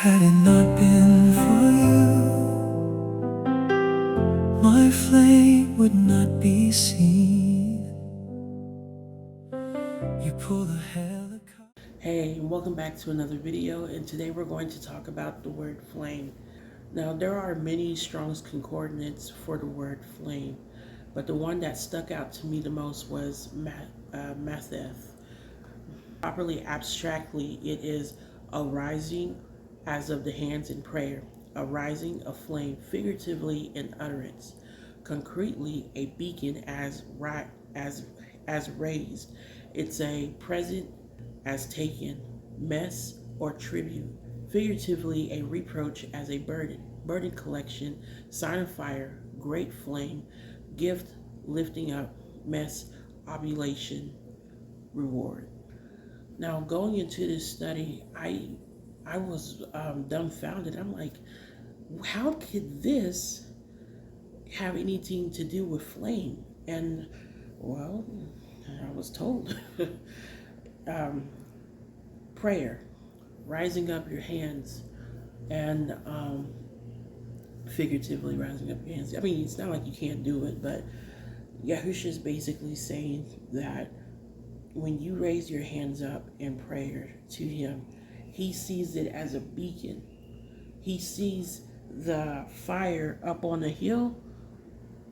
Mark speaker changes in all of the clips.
Speaker 1: Had it not been for you, my flame would not be seen. You pull the helicopter.
Speaker 2: Hey, and welcome back to another video, and today we're going to talk about the word flame. Now, there are many Strong's concordance for the word flame, but the one that stuck out to me the most was matheth. Properly, abstractly, it is a rising as of the hands in prayer, a rising of flame, figuratively in utterance, concretely a beacon as raised. It's a present as taken, mess or tribute, figuratively a reproach as a burden collection, sign of fire, great flame, gift, lifting up, mess, oblation, reward. Now, going into this study, I was dumbfounded. I'm like, how could this have anything to do with flame? And well, I was told prayer, rising up your hands, and figuratively rising up your hands. I mean, it's not like you can't do it, but Yahusha is basically saying that when you raise your hands up in prayer to him, he sees it as a beacon. He sees the fire up on the hill,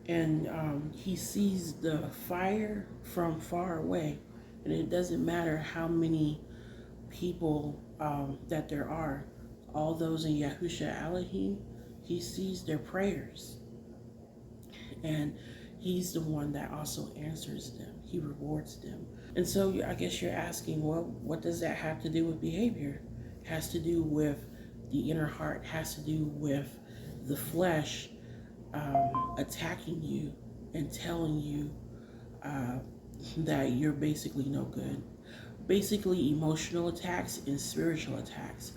Speaker 2: and he sees the fire from far away. And it doesn't matter how many people that there are, all those in Yahusha Elohim, he sees their prayers. And he's the one that also answers them. He rewards them. And so I guess you're asking, well, what does that have to do with behavior? It has to do with the inner heart, it has to do with the flesh attacking you and telling you that you're basically no good. Basically, emotional attacks and spiritual attacks.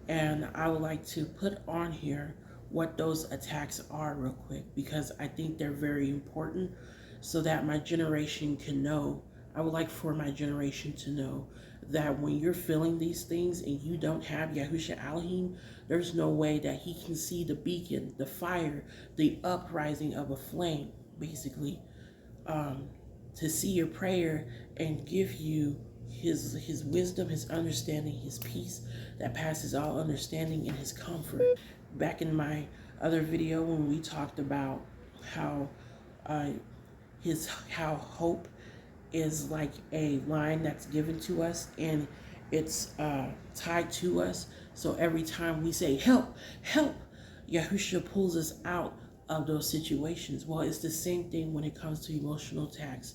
Speaker 2: And I would like to put on here what those attacks are real quick, because I think they're very important so that my generation can know. I would like for my generation to know that when you're feeling these things and you don't have Yahusha Elohim, there's no way that he can see the beacon, the fire, the uprising of a flame, basically, to see your prayer and give you his wisdom, his understanding, his peace that passes all understanding, and his comfort. Back in my other video when we talked about how how hope is like a line that's given to us, and it's tied to us. So every time we say help, help, Yahusha pulls us out of those situations. Well, it's the same thing when it comes to emotional attacks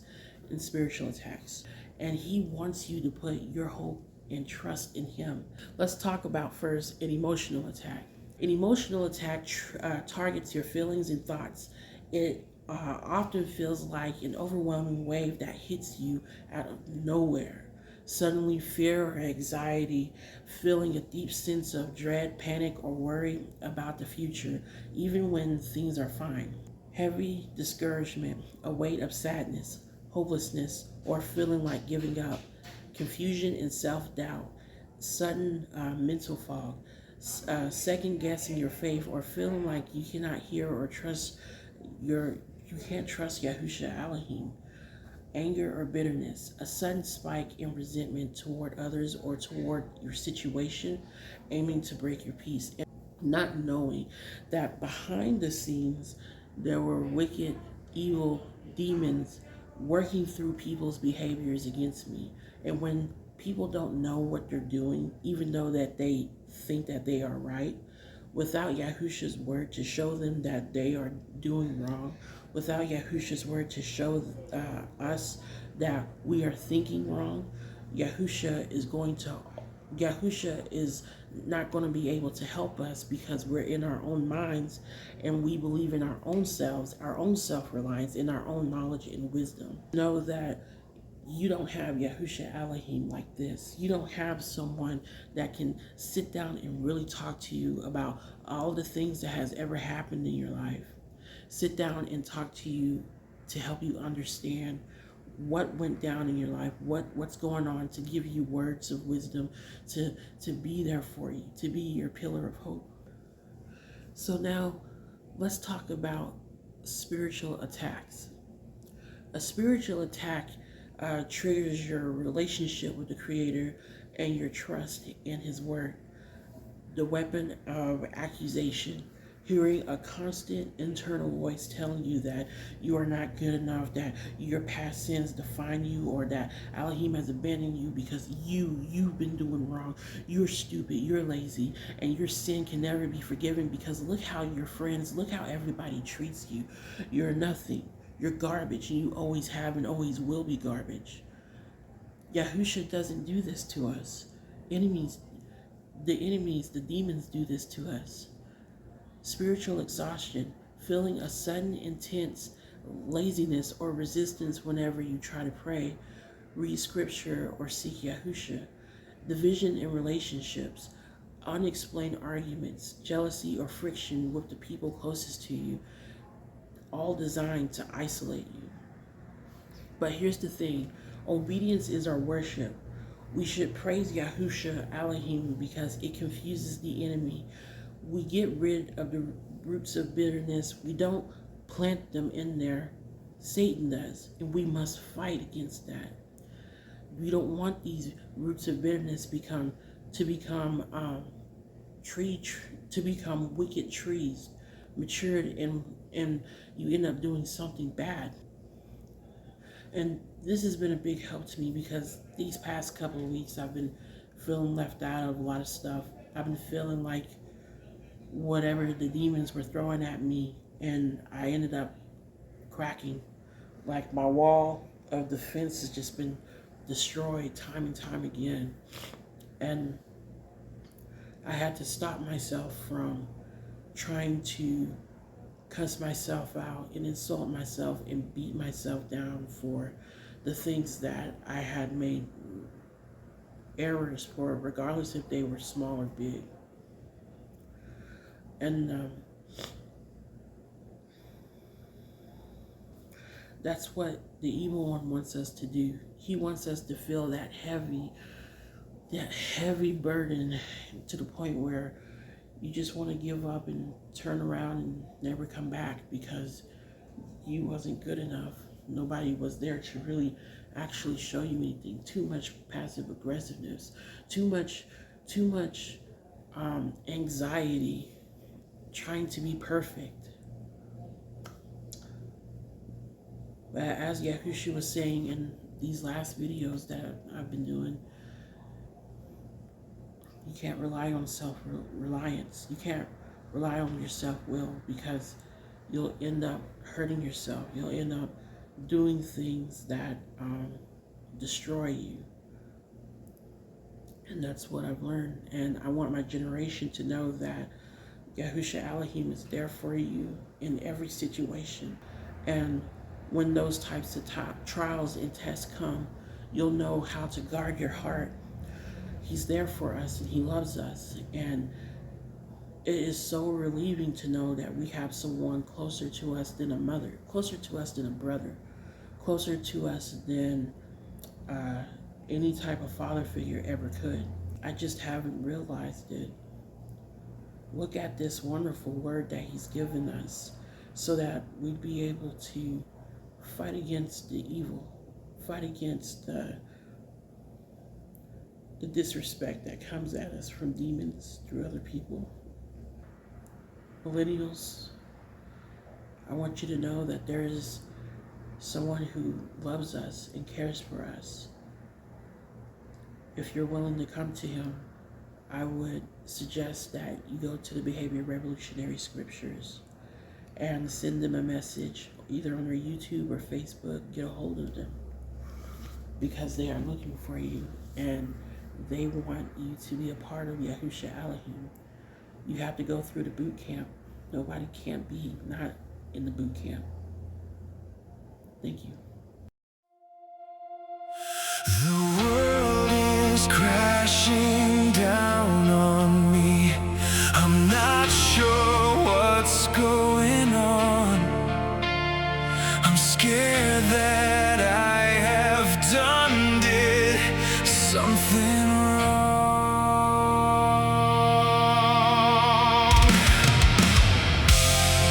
Speaker 2: and spiritual attacks. And he wants you to put your hope and trust in him. Let's talk about first an emotional attack. An emotional attack targets your feelings and thoughts. It often feels like an overwhelming wave that hits you out of nowhere. Suddenly, fear or anxiety, feeling a deep sense of dread, panic, or worry about the future, even when things are fine. Heavy discouragement, a weight of sadness, hopelessness, or feeling like giving up. Confusion and self-doubt, sudden mental fog, second guessing your faith, or feeling like you cannot hear or trust you can't trust Yahusha Elohim. Anger or bitterness, a sudden spike in resentment toward others or toward your situation, aiming to break your peace, and not knowing that behind the scenes there were wicked, evil demons working through people's behaviors against me. And when people don't know what they're doing, even though that they think that they are right, without Yahusha's word to show them that they are doing wrong, without Yahusha's word to show us that we are thinking wrong, Yahusha is not going to be able to help us, because we're in our own minds and we believe in our own selves, our own self-reliance, in our own knowledge and wisdom. Know that you don't have Yahusha Elohim like this. You don't have someone that can sit down and really talk to you about all the things that has ever happened in your life. Sit down and talk to you to help you understand what went down in your life, what's going on, to give you words of wisdom, to be there for you, to be your pillar of hope. So now let's talk about spiritual attacks. A spiritual attack triggers your relationship with the Creator and your trust in His Word. The weapon of accusation, hearing a constant internal voice telling you that you are not good enough, that your past sins define you, or that Elohim has abandoned you because you've been doing wrong. You're stupid, you're lazy, and your sin can never be forgiven because look how your friends, look how everybody treats you. You're nothing. You're garbage, and you always have and always will be garbage. Yahusha doesn't do this to us. The demons do this to us. Spiritual exhaustion, feeling a sudden intense laziness or resistance whenever you try to pray, read scripture, or seek Yahusha. Division in relationships, unexplained arguments, jealousy or friction with the people closest to you, all designed to isolate you. But here's the thing, obedience is our worship. We should praise Yahusha Elohim because it confuses the enemy. We get rid of the roots of bitterness. We don't plant them in there. Satan does, and we must fight against that. We don't want these roots of bitterness to become wicked trees, matured, and you end up doing something bad. And this has been a big help to me because these past couple of weeks I've been feeling left out of a lot of stuff. I've been feeling like whatever the demons were throwing at me, and I ended up cracking. Like my wall of defense has just been destroyed time and time again. And I had to stop myself from trying to cuss myself out and insult myself and beat myself down for the things that I had made errors for, regardless if they were small or big. And that's what the evil one wants us to do. He wants us to feel that heavy burden to the point where you just want to give up and turn around and never come back because you wasn't good enough. Nobody was there to really actually show you anything. Too much passive aggressiveness, too much anxiety, trying to be perfect. But as Yahusha was saying in these last videos that I've been doing, you can't rely on self-reliance. You can't rely on your self-will because you'll end up hurting yourself. You'll end up doing things that destroy you. And that's what I've learned. And I want my generation to know that Yahusha Elohim is there for you in every situation. And when those types of trials and tests come, you'll know how to guard your heart. He's there for us and He loves us. And it is so relieving to know that we have someone closer to us than a mother, closer to us than a brother, closer to us than any type of father figure ever could. I just haven't realized it. Look at this wonderful word that He's given us so that we'd be able to fight against the evil, fight against the disrespect that comes at us from demons through other people. Millennials, I want you to know that there is someone who loves us and cares for us. If you're willing to come to Him, I would suggest that you go to the Behavior Revolutionary Scriptures and send them a message, either on their YouTube or Facebook. Get a hold of them because they are looking for you and they want you to be a part of Yahusha Elohim. You have to go through the boot camp. Nobody can't be not in the boot camp. Thank you.
Speaker 1: The world is crashing down on me. I'm not sure what's going on. I'm scared that I been wrong.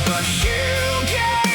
Speaker 1: But you gave